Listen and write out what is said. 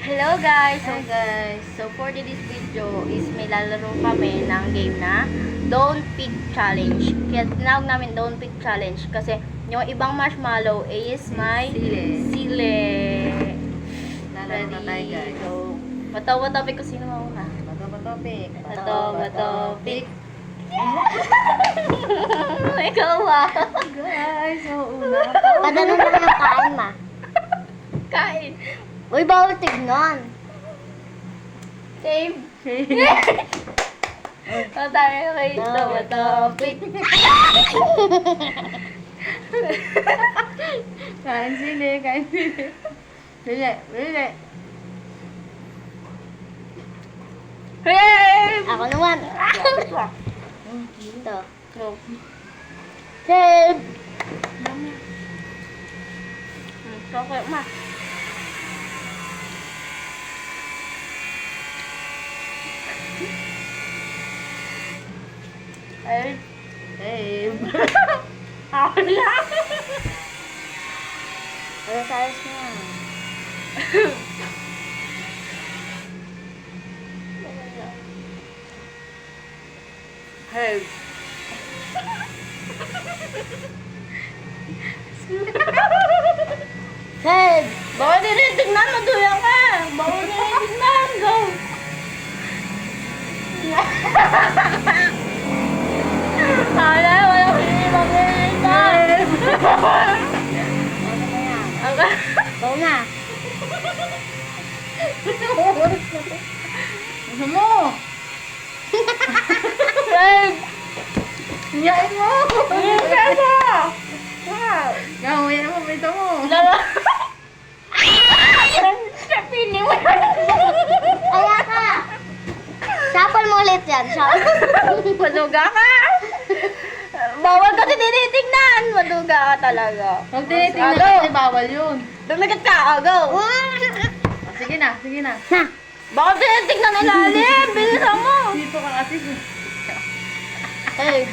Hello guys! So for this video is may lalaro kami ng game na Don't Pick Challenge. Kaya tinawag namin Don't Pick Challenge kasi yung ibang marshmallow is may sile. Lalaro na tayo, guys. So, bato pick ko sino mauna. Bato, pick. Bato pick. Ikaw Guys, una. Padano na yung kain, ma. Kain. Uy, bawal tignan. Save. So tayo kay bato pick. Kain sili. Bili. Hey! Ako naman. Ito. No. Save. Okay, ma. Ay, ako lang. Ayos na. Hey. Save. Bawal tinitignan, maduyan ka. Bawal tinitignan, go. Hala, walang hindi mag-tinitignan. Ano na yan? Go na. Gusto mo? Hey. Iyain mo! Iyain mo! Gawin mo, pito mo. Lala. Pili mo. Kaya ka. Sapal mo ulit yan. Maduga ka. Bawal kasi tinitignan. Maduga ka talaga. Huwag tinitingnan Agaw. kasi bawal yun. Dumikit ka, agaw. Sige na. Na. Bawal tinitignan ilalim. Bilisan mo. Dito ka kasi. Save.